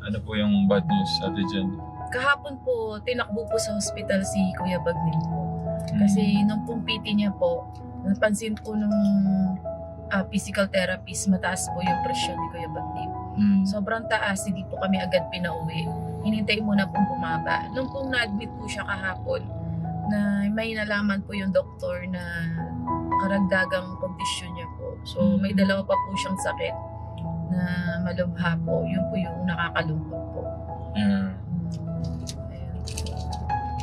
Ano po yung bad news, Ate Jen? Kahapon po, tinakbo po sa hospital si Kuya Bagnim po. Kasi nung pong PT niya po, napansin po nung physical therapist, mataas po yung presyon ni Kuya Bagnim. Sobrang taas, hindi po kami agad pinauwi. Hinintay muna pong bumaba. Nung pong na-admit po siya kahapon, na may nalaman po yung doktor na karagdagang kondisyon niya po. So may dalawa pa po siyang sakit na malubha po. Yun po yung nakakalungkot po. Ayun.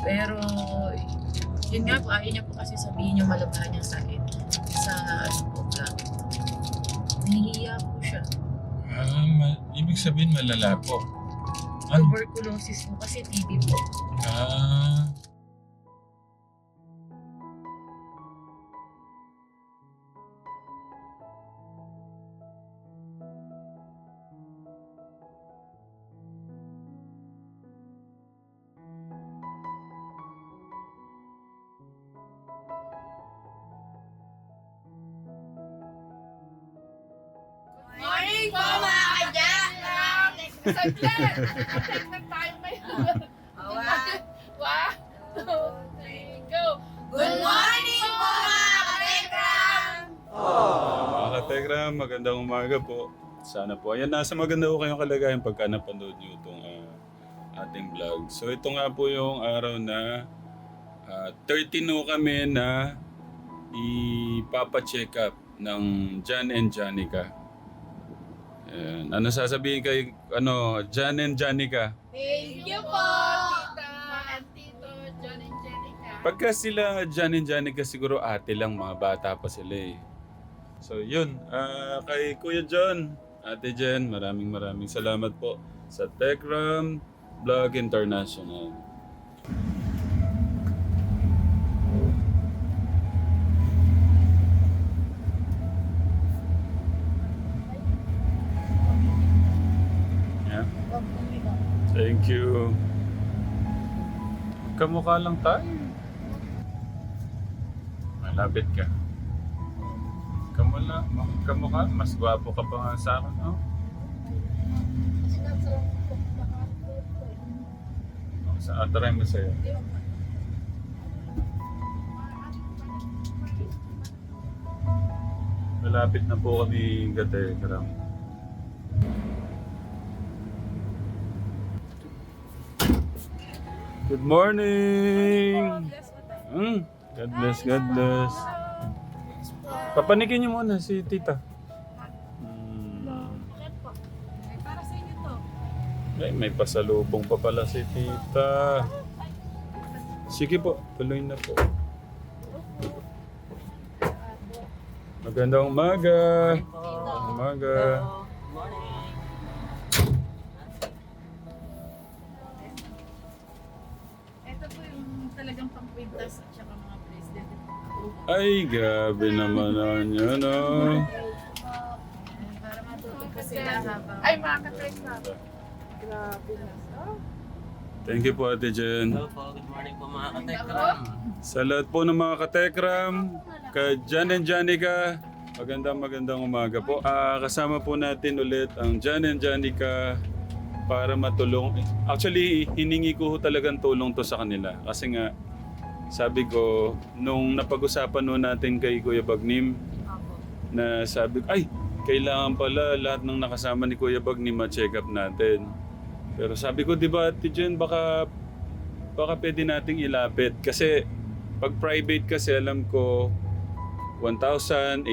Pero yun nga po, ayaw niya po kasi sabihin yung malubha niyang sakit sa po lang. Nahihiya po siya. Ibig sabihin malala po. Ano? Tuberculosis po kasi TB po. Morning po mga kadyan! Saglit! Segment tayo ngayon. One, two, three, go! Good morning po mga katekram! Mga katekram, magandang umaga po. Sana po. Ayan, nasa maganda po kayong kalagayan pagka napanood nyo itong ating vlog. So ito nga po yung araw na 13 no kami na ipapa-check up ng Jan and Janica. Ayan. Ano sasabihin kay Jan and Janica? Thank you po! Tita and Tito, John and Jenica. Pagka sila Jan and Janica siguro ate lang, mga bata pa sila eh. So yun, kay Kuya John, Ate Jen, maraming salamat po sa Techram Vlog International. Yeah. Thank you. Kamukha lang tayo. Malapit ka. Kamukha, mas gwapo ka pa nga sa akin, no? Sa atry mo sa'yo. Malapit na po kami Gatekram. Good morning! God bless, God bless. Papanikin niyo muna si tita. Para sa inyo to. Ay, may pasalubong pa pala si tita. Sige po, tuloy na po. Magandang umaga. Magandang umaga. Ito po yung talagang pangkwintas at saka mga bracelet. Ay, grabe naman yun, no? Para matuto po sila habang... Ay, mga katekram. Grabe na. Thank you po, Ate Jen. Hello po, good morning po mga katekram. Sa lahat po ng mga katekram, kay Jan and Janica, magandang umaga po. Kasama po natin ulit ang Jan and Janica para matulong. Actually, hiningi ko talagang tulong to sa kanila. Kasi nga, sabi ko, nung napag-usapan no natin kay Kuya Bagnim, na sabi ko, ay, kailangan pala lahat ng nakasama ni Kuya Bagnim ma-check up natin. Pero sabi ko, di ba, Ate Jen, baka pwede nating ilapit. Kasi, pag private kasi, alam ko, 1,800,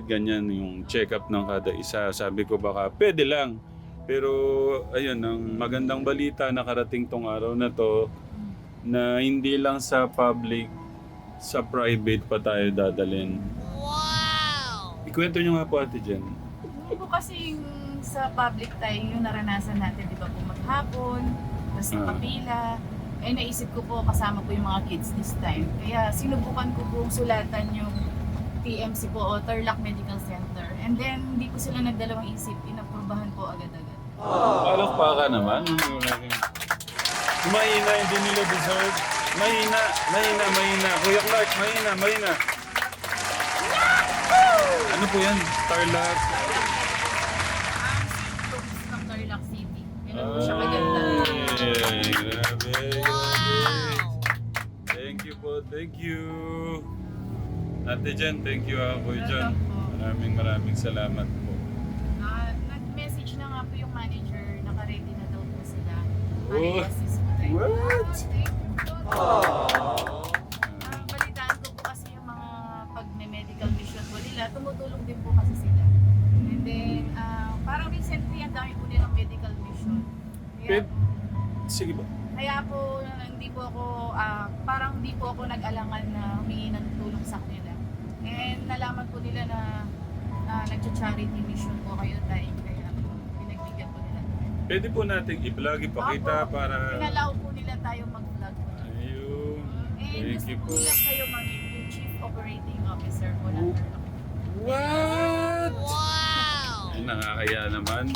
ganyan yung check-up ng kada isa. Sabi ko, baka pwede lang. Pero, ayun, ang magandang balita, nakarating tong araw na to, na hindi lang sa public, sa private pa tayo dadalhin. Wow! Ikwento nyo nga po, Ate Jen. Hindi po kasi sa public tayo yung naranasan natin, di ba po maghapon, tapos nakapila. Eh naisip ko po kasama po yung mga kids this time. Kaya sinubukan ko pong sulatan yung TMC po o Tarlac Medical Center. And then hindi ko sila nagdalawang isip, inaprubahan po agad-agad. Palakpaka naman. Mahina, hindi nila deserve. Mahina. Kuya Clark, mahina. Ano po yan? Tarlac? Ang symptoms ng Tarlac City. Ganun po siya Thank you. Ate Jen, thank you Kuya John. Welcome po. Maraming salamat po. Nag-message na nga po yung manager, naka-ready na daw po sila. Oh. I-assist po tayo. What? Balitaan ko po kasi yung mga pag may medical mission po nila, tumutulong din po kasi sila. And then, parang recently, ang dami po nilang medical mission. Kaya, Sige po. kaya po, hindi po ako, parang hindi po ako nag-alangan na humingi ng tulong sa kanila. And nalaman po nila na nag-charity mission po kayo dahil kaya pinagbigyan po nila. Pwede po nating i-vlog, ipakita Opo. para... Pinalao po nila tayo mag-vlog po. Ayun. And Thank gusto you po po. nila kayo mag-meet yung Chief Operating Officer po ng Turlock. What? Wow! Ay, nakakaya naman.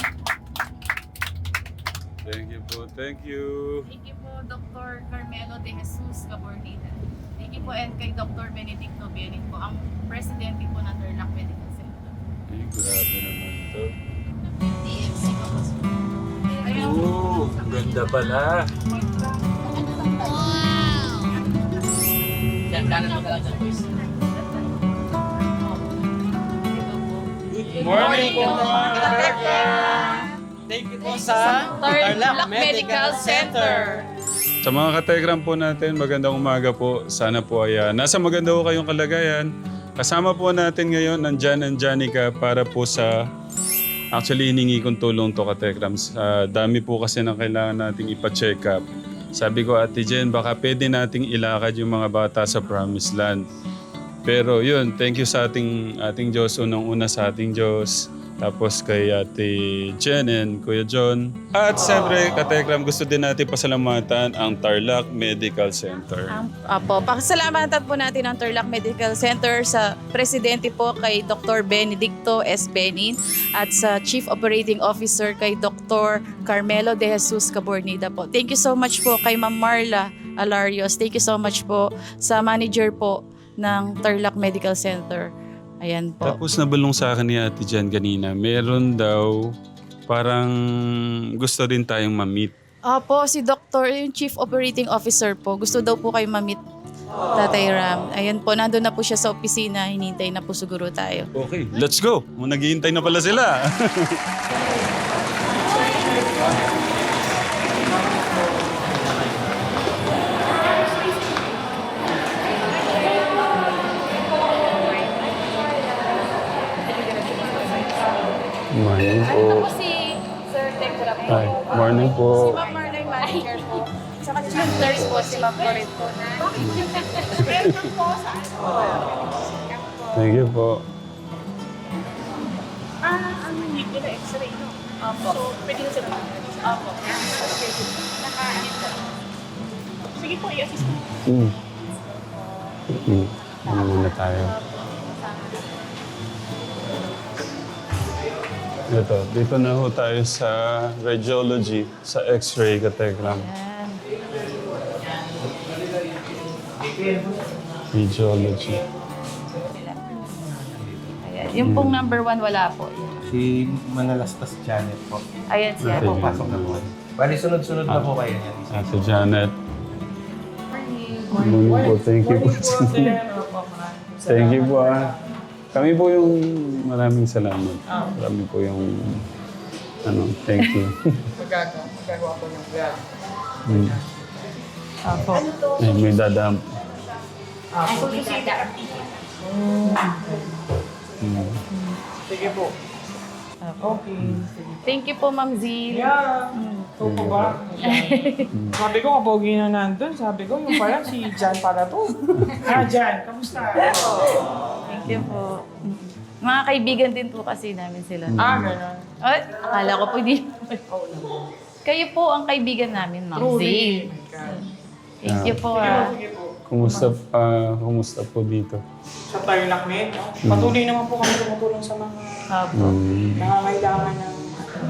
Thank you po. Thank you. Thank you po Dr. Carmelo De Jesus Cabornida. Thank you po and kay Dr. Benedicto Bienin po, ang presidente po ng Turlock Medical Center. Ay, grabe naman to. DMC po po. Ayun. Oh, ang ganda pala. Yan, kanan mo ka lang dyan, boys. Morning po mga Thank you po sa Tarlac Medical Center. Sa mga kategram po natin, magandang umaga po. Sana po ay nasa maganda po kayong kalagayan. Kasama po natin ngayon ang Jan and Janica para po sa... Actually, hiningi kong tulong to kategram. Dami po kasi na kailangan nating ipa-check up. Sabi ko, Ate Jen, baka pwede nating ilakad yung mga bata sa Promised Land. Pero yun, thank you sa ating Diyos. Unang-una sa ating Diyos. Tapos kay Ate Jen and Kuya John. At siyempre, katekram, gusto din natin pasalamatan ang Tarlac Medical Center. Apo, pakisalamatan po natin ang Turlock Medical Center sa presidente po kay Dr. Benedicto S. Benin at sa Chief Operating Officer kay Dr. Carmelo De Jesus Cabornida po. Thank you so much po kay Ma'am Marla Alarios. Thank you so much po sa manager po ng Turlock Medical Center. Ayan po. Tapos nabulong sa akin ni Ate Jen kanina, meron daw parang gusto rin tayong ma-meet. Opo, si Dr. yung Chief Operating Officer po. Gusto daw po kayo ma-meet Tatay Ram. Ayan po, nandun na po siya sa opisina. Hinintay na po siguro tayo. Okay, let's go. Naghihintay na pala sila. Morning po. si Sir Tekra po. Hi, morning po. Si Ma'am Marla yung manager po. Saka yung nurse po, si Ma'am Corinne po. Thank you po. Ang hindi na x-ray, no? Opo. So, pwede na sila. Opo. Naka-anit ka. Sige po, i-assist mo. Ano muna tayo? Dito na ho tayo sa radiology, sa x-ray katekram. Ayan. Radiology. Ayan. Yung pong number 1 wala po. Si Manalastas Janet po. Ayan siya. Okay. Pasok na po. Bali, sunod-sunod na po kayo niyan. Ate Janet. Morning po. Thank you po. Thank you po. Kami po yung maraming salamat. Marami po yung thank you. Magagawa po ng vlog. Opo. May dadam. Sige po. Okay. Thank you po, Ma'am Zee. Yeah. Ito po ba? Sabi ko, kapogi na nandun. Sabi ko, yung pala si Jan para to. Jan, kamusta? Thank you po. Mga kaibigan din po kasi namin sila. Gano'n. Ay, akala ko po hindi. Kayo po ang kaibigan namin, Ma'am Zee. Thank you po. Sige po. Kumusta po dito? Sa Tarlac Med, no? Patuloy naman po kami tumutulong sa mga Opo. nangangailangan ng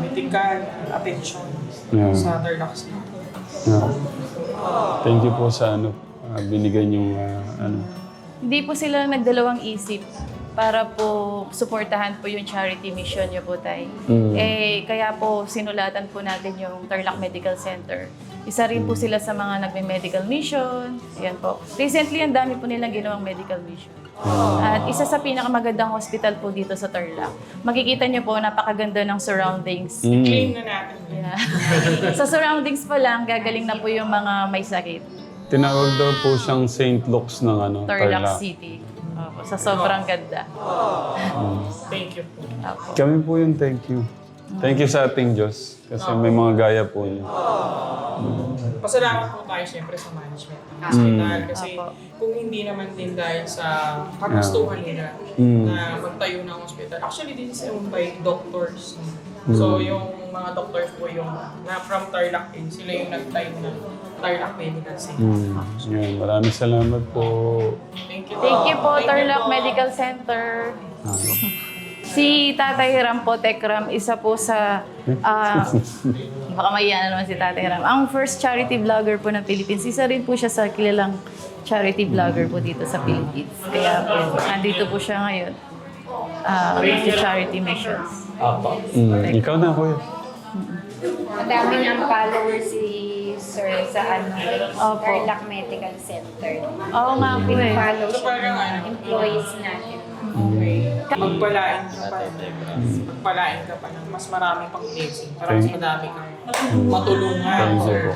medical attention Yeah. sa Tarlac City. Yeah. Thank you po sa binigay niyong Hindi po sila nagdalawang isip para po suportahan po yung charity mission niyo po, Tay. Kaya po sinulatan po natin yung Tarlac Medical Center. Isa rin po sila sa mga nagme-medical mission. Ayan po. Recently, ang dami po nilang ginawang medical mission. At isa sa pinakamagandang hospital po dito sa Tarlac. Makikita niyo po, napakaganda ng surroundings. Claim na natin. Yeah. Sa surroundings po lang, gagaling na po yung mga may sakit. Tinawag daw po siyang St. Luke's ng Tarlac City. Opo, sa sobrang ganda. Thank you po. Opo. Kami po yung thank you. Thank you sa ating Diyos. Kasi may mga gaya po niyo. Pasalamat po tayo siyempre sa management ng hospital. Kasi Apo. kung hindi naman din dahil sa kagustuhan nila na magtayo ng hospital. Actually, this is owned by doctors. So, yung mga doctors po yung na from Tarlac din, sila yung nagtayo ng Tarlac Medical Center. Yan, maraming salamat po. Thank you. Thank you po, Thank you Tarlac po. Medical Center. Si Tatay Ram po, Tekram, isa po sa... baka maiyan naman si Tatay Ram. Ang first charity vlogger po ng Philippines. Isa rin po siya sa kilalang charity vlogger po dito sa Philippines. Kaya po, nandito po siya ngayon sa charity missions. Ikaw na, kuya. Madami ng followers si Sir sa Opo. Tarlac Medical Center. Oo nga po eh. Follow So, siya parang ng employees natin. Magpalain ka pa. Magpalain ka pa ng mas marami pang blessing. Para mas madami kang matulungan, Thank you sir. po.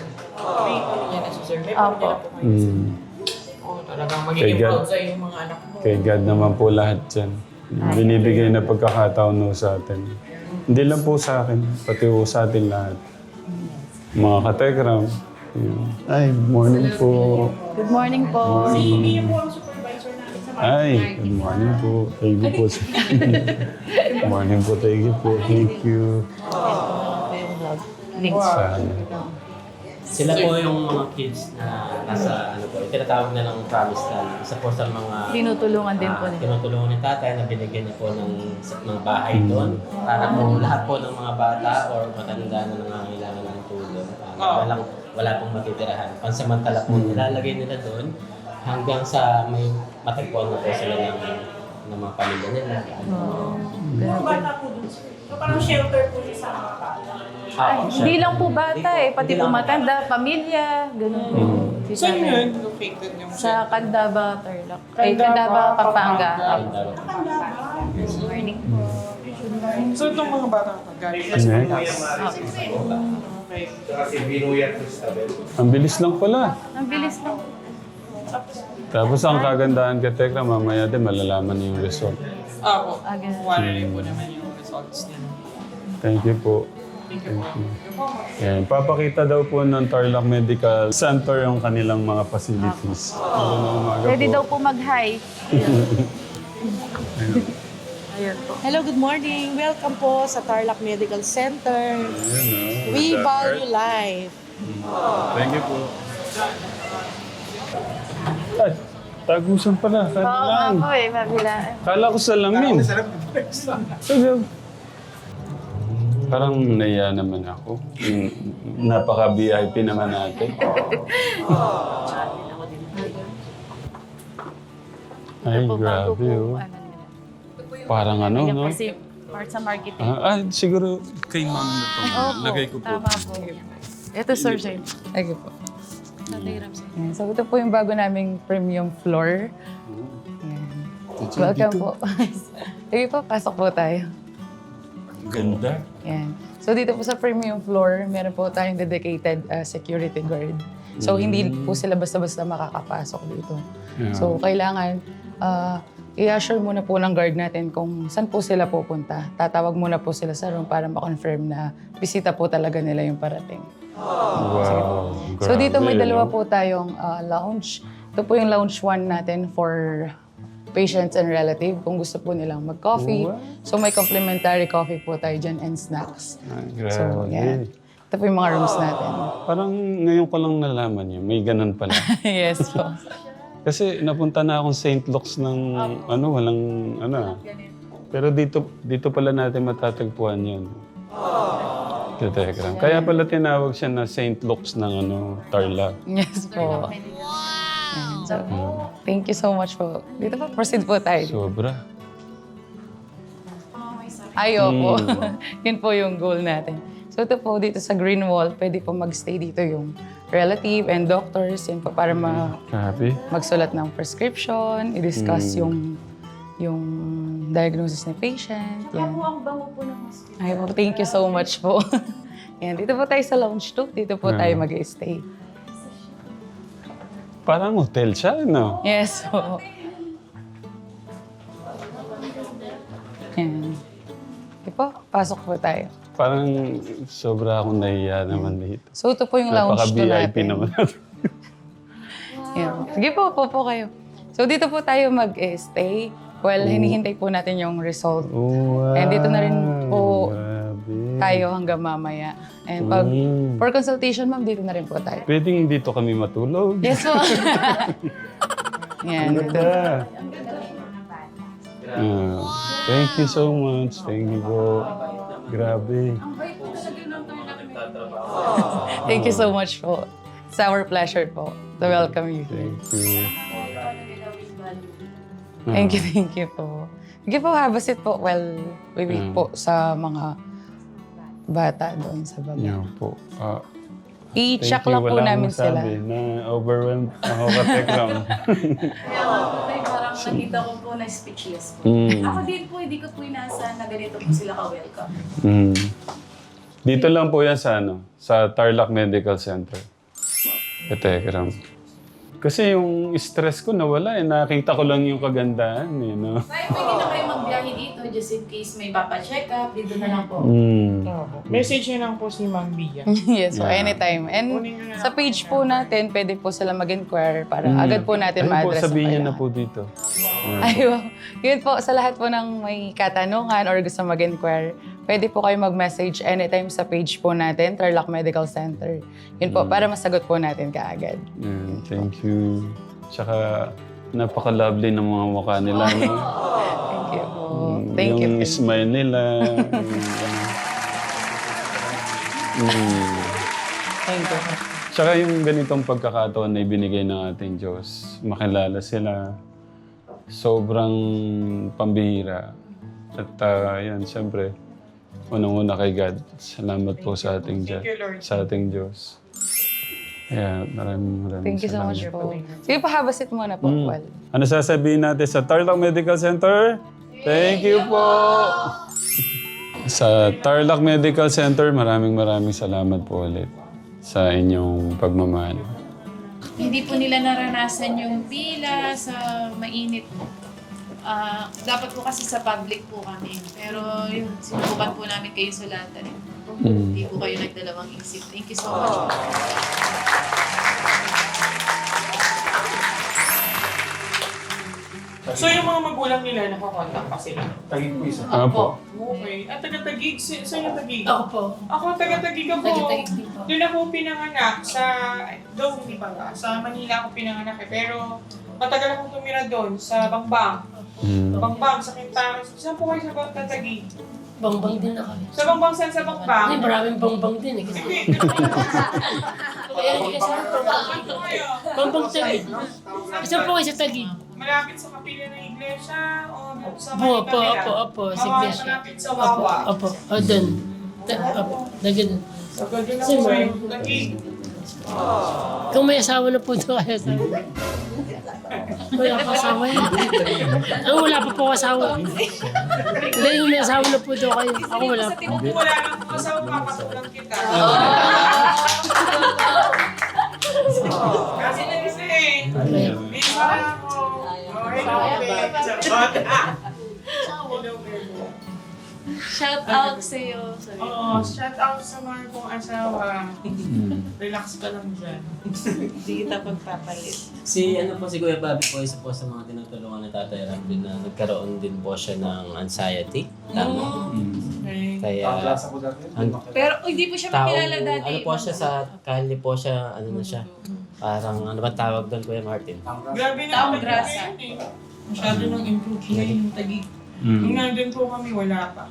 May pamilya na si sir. May pamilya na po kayo, sir. Oo, talagang Kay magiging God. proud sa yung mga anak mo. Kay God naman po lahat dyan. Binibigay na pagkakataon no sa atin. Hindi lang po sa akin, pati po sa atin lahat. Mga katekram. Yun. Ay, morning po. Good morning po. Ay, good morning po. Thank you po. Good morning po. Thank you po. Thank you. Links. Sana. Sila po yung mga kids na nasa, ano po, tinatawag na ng promise land. Isa po sa mga Tinutulungan din po nila. tinutulungan ni tatay na binigyan niya po ng bahay doon para po lahat po ng mga bata or matanda na nangangailangan ng tulong. Wala pong matitirahan. Pansamantala po nilalagay nila doon hanggang sa may matagpuan na po sila ng mga pamilya nila. Parang shelter po siya sa mga bata. Hindi lang po bata eh, pati po matanda, pamilya, ganun po. Si Saan Tatay. yun located yung Sa Candaba, Tarlac. Ay, Candaba, Pampanga. Morning po. So itong mga bata galing Next. Okay. Kasi binuyat ko sa tabel. Ang bilis lang pala. Ang bilis lang. Tapos ang kagandahan ka, Tekra, mamaya din malalaman yung result. Ako, ganun. wala rin po naman yung results niya. Thank you po. Thank you. Yan. Papakita daw po ng Tarlac Medical Center yung kanilang mga facilities. Magandang umaga Pwede po. daw po mag-hi. Ayun po. Hello, good morning. Welcome po sa Tarlac Medical Center. Ayan, We Dr. value life. Thank you po. Ay, tagusan pala. Kala Oo nga lang. po eh, mabila. Kala ko salamin. Sabi, parang naiya naman ako. Napaka-VIP naman natin. Ay, Ito po, bago grabe po, oh. ano nila. Parang ano, Ayan no? po si part sa marketing. Siguro kay ma'am na to. Opo, Lagay ko po. tama po. Ito, sir. Ay, po. Ayan, so ito po yung bago naming premium floor. Ayan. Welcome po. Sige po, pasok po tayo. Ganda. Yan. So dito po sa premium floor, meron po tayong dedicated security guard. So hindi po sila basta-basta makakapasok dito. Yeah. So kailangan i-assure muna po ng guard natin kung saan po sila pupunta. Tatawag muna po sila sa room para ma-confirm na bisita po talaga nila yung parating. Wow. So dito may grabe, dalawa no? po tayong lounge. Ito po yung lounge 1 natin for patients and relative kung gusto po nilang mag-coffee. So may complimentary coffee po tayo dyan and snacks. Ay, So, grabe. yan. Ito po yung mga rooms natin. Parang ngayon ko lang nalaman yun. May ganun pala. Yes po. Kasi napunta na akong St. Luke's ng walang Pero dito pala natin matatagpuan yun. Katekram. Kaya pala tinawag siya na St. Luke's ng Tarlac. Yes po. Yan. So, thank you so much po. Dito po, proceed po tayo. Sobra. Ayoko. Yun po yung goal natin. So ito po, dito sa Green Wall, pwede po magstay dito yung relative and doctors. Yun po, para Grabe. magsulat ng prescription, i-discuss yung diagnosis ng patient. Yan. Ang bango po ng hospital. Ay po, thank you so much po. Yan, dito po tayo sa lounge 2. Dito po tayo mag-stay. Parang hotel siya, no? Yes po. Yan. Okay po, pasok po tayo. Parang sobra akong nahiya naman dito. So ito po yung lounge 2 Napaka-VIP natin. naman. Yan. Sige po, po kayo. So dito po tayo mag-stay. Well, hinihintay po natin yung result. Wow. And dito na rin po Grabe. tayo hanggang mamaya. And pag for consultation, ma'am, dito na rin po tayo. Pwedeng dito kami matulog. Yes po. Yan. Ano ka? Thank you so much. Thank you po. Grabe. Thank you so much po. It's our pleasure po to welcome you. Thank you. Thank you po. Sige po, have a seat po while we wait po sa mga bata doon sa baba. Yan po. I-check lang po namin sila. Na-overwhelmed ako katekram. Parang nakita ko po na speechless po. Ako din po, hindi ko po inaasahan na ganito po sila ka-welcome. Dito lang po yan sa sa Tarlac Medical Center. Katekram. Kasi yung stress ko nawala eh. Nakita ko lang yung kagandahan eh. No? Kaya pwede na kayo magbiyahe dito just in case may papacheck up. Dito na lang po. Message niyo lang po si Ma'am Bia. Yes po, anytime. And sa page po natin, pwede po sila mag-inquire para agad po natin Ayun po, ma-address ang sabihin niyo na kailangan. po dito. Ayun. Yun po, sa lahat po ng may katanungan or gusto mag-inquire, pwede po kayo mag-message anytime sa page po natin, Tarlac Medical Center. Yun po, para masagot po natin kaagad. Thank you. Tsaka napaka-lovely ng mga mukha nila. No? Thank you po. Thank you. Yung smile nila. Thank you. Tsaka yung ganitong pagkakataon na ibinigay ng ating Diyos, makilala sila, sobrang pambihira. At yan, siyempre, unang-una kay God, salamat po sa ating Thank you, Lord. sa ating Diyos. Kaya maraming Thank you so salamat much po. Sige po, have a seat muna po. Well, Ano sasabihin natin sa Tarlac Medical Center? Thank you po! Sa Tarlac Medical Center, maraming salamat po ulit sa inyong pagmamahal. Hindi po nila naranasan yung pila sa mainit. Dapat po kasi sa public po kami. Pero yung sinubukan po namin kayo sa lata rin. Hindi po kayo nagdalawang isip. Thank you so much. So yung mga magulang nila, nakakontak pa sila? Tagig po isa. Opo. Okay. At taga-Tagig, saan yung Tagig? Ako po. Ako, taga-Tagig ako. Tagig dito. Doon ako pinanganak sa, hindi ba nga, sa Manila ako pinanganak eh. Pero matagal akong tumira doon sa Bangbang. Bangbang, sa Quintana. Saan po kayo sa Tagig? Bangbang din ako. Sa Bangbang, saan sa Bangbang? Ay, maraming bangbang din eh. Kasi Hindi, kaya hindi kasi bangbang tagig. Isang po kayo sa tagig. malapit sa kapila ng iglesia o sa Opo, Manila? opo, sa iglesia. Malapit sa Wawa. Opo, doon. Opo, nagin. So, gano'n ako sa yung Tagig. Kung may asawa na po doon kayo sa wala pa asawa yan. Wala pa po asawa. Hindi, yung may asawa na po doon kayo. Ako wala pa. Kung wala nang asawa, papatulang kita. Kasi na isa eh. Bisa ako. Hello, babe. Hello, babe. Shout out sa iyo. Oo, shout out sa mga kong asawa. Relax ka lang dyan. Hindi kita pagpapalit. Si Kuya Bobby po, isa po sa mga tinutulungan ni Tatay Rambi na nagkaroon din po siya ng anxiety. Tama. Okay. Kaya, Pero hindi po siya makilala dati. ano po siya sa, kahit po siya, ano na siya, parang, ano ba tawag doon, Kuya Martin? Grabe na Taong Tagig grasa. ngayon eh. Masyado nang improve ngayon yung Tagig. Nung nandun po kami, wala pa.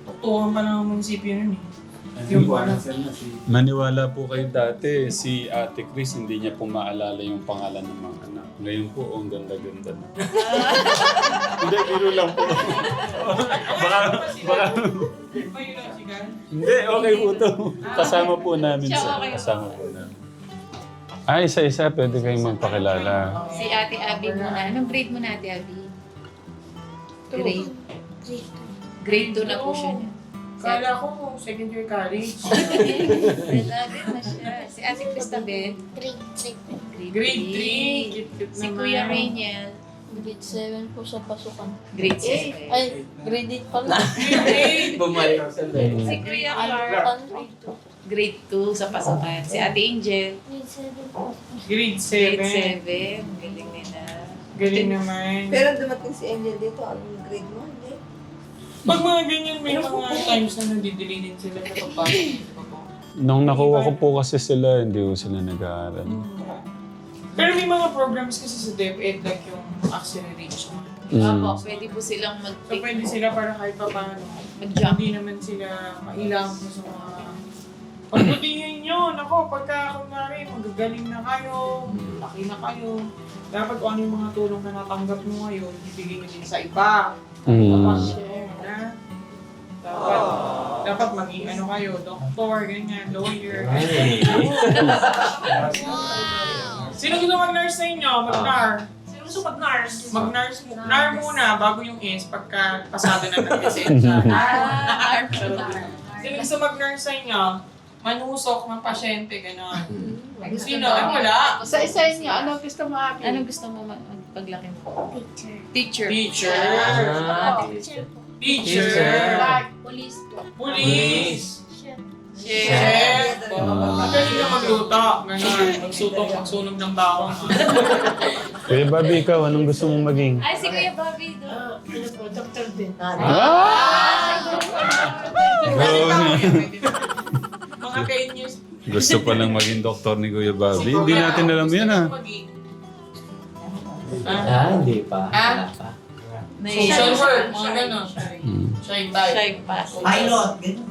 Tuktukan pa ng munisipyo nun eh. Yung ano. Maniwala po kayo dati, si Ate Chris, hindi niya po maalala yung pangalan ng mga anak. Ngayon po, ang ganda-ganda na. Hindi, biro lang po. baka... Hindi, okay po to. Kasama po namin sa... Kasama po namin. Isa-isa, pwede kayong magpakilala. Si Ate Abby muna. Anong grade mo na, Ate Abby? Grade. Grade 2 na po siya niya. Kala ko, second year college. Grabe na siya. Si Ate Cristabel. Grade 3. Si Kuya Rainiel. Grade 7 po sa pasukan. Grade 7. Ay, grade 8 pala. Bumalik sa Si Kuya Clark. Grade Grade 2 sa pasukan. Si Ate Angel. 7 po. Grade Grade 7. 7. Galing nila. Galing naman. Pero dumating si Angel dito, anong grade mo? Hindi. Pag mga ganyan, may mga times na nadidelay din sila na papasok. Nung nakuha ko po kasi sila, hindi ko sila nag-aaral. Pero may mga programs kasi sa DepEd like yung acceleration. Opo, pwede po silang So mag-pick. pwede sila para kahit pa paano. Mag-jump. Hindi naman sila mailang sa mga... Pagbutihin nyo, nako, pagka kunwari, magagaling na kayo, laki na kayo, dapat kung ano yung mga tulong na natanggap mo ngayon, ibigay nyo din sa iba. Dapat share na. Dapat maging ano kayo, doktor, ganyan, lawyer. Sino gusto mag-nurse sa inyo? Mag-nar. Sino gusto mag-nurse? Mag-nurse nar muna bago yung S pagka pasado na ng lisensya. Sino gusto mag-nurse sa inyo? Manusok ng pasyente, gano'n. Sino? Ay, wala. Sa isa niyo, ano gusto mo, Abby? Anong gusto mo paglaki mo? Teacher. Teacher. Teacher. Teacher. Police po. Police. Chef. Chef. Magaling na magluto. Gano'n. Magsunog ng bawang. Kuya Bobby, ikaw, anong gusto mong maging? Ay, si Kuya Bobby doon. Ano po, doktor din. Mga 10 years. Gusto pa lang maging doktor ni Kuya Bobby. Hindi natin alam yan ah. Hindi pa. Wala pa. Social work, mga gano'n. Shy type. Shy pass. Pilot, gano'n.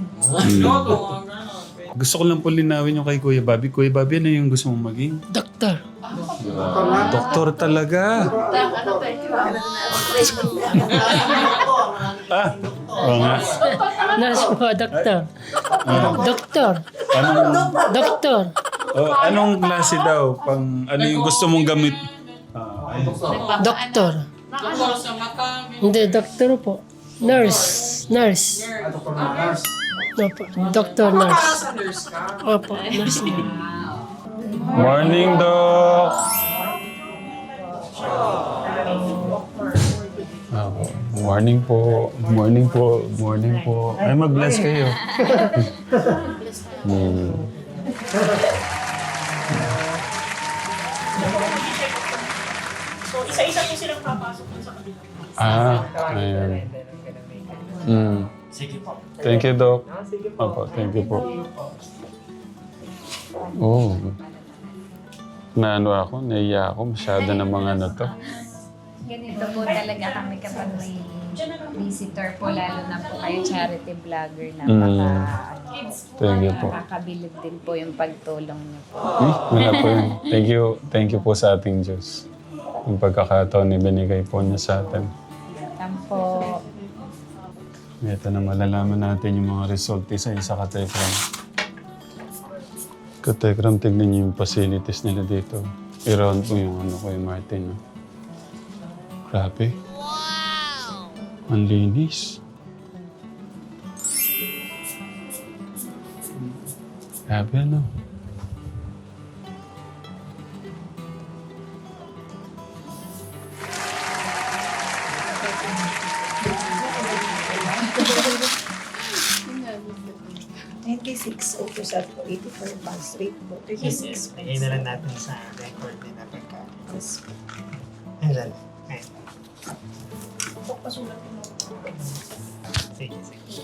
Loto, mga gano'n. Gusto ko lang po linawin yung kay Kuya Bobby. Kuya Bobby, ano yung gusto mong maging? Doktor. Doktor talaga. Ano Oo nga. Nurse po, doktor. Doktor. Anong, Doktor. anong klase daw? Ano yung gusto mong gamit? Doktor. Doktor sa mata. Hindi, doktor po. Nurse. Nurse. Opo, doktor, nurse. Sa nurse ka. Opo, nurse na. Morning, Doc! Morning po. Morning po. Morning po. Ay, mag-bless kayo. So, isa-isa po silang papasok sa kabila. Ayan. Sige po. Thank you, Doc. Opo, thank you po. Oh. Naano ako, naiya ako. Masyado ng mga ano to. Ganito po talaga kami kapag may visitor po, lalo na po kayo charity vlogger na Thank you po. makakabilib din po yung pagtulong niyo po. Wala po yun. Thank you po sa ating Diyos. Yung pagkakataon na binigay po niya sa atin. Tampo. Ito na malalaman natin yung mga result isa-isa Katekram. Katekram, tignan niyo yung facilities nila dito. I-round po yung ano ko yung Martin. No? Grabe. Wow! Ang linis. Grabe ano. %86% po, 84 pass rate po, 36 Lagay na lang natin sa record din na pagka. Ayan. Ayan. Sige, sige.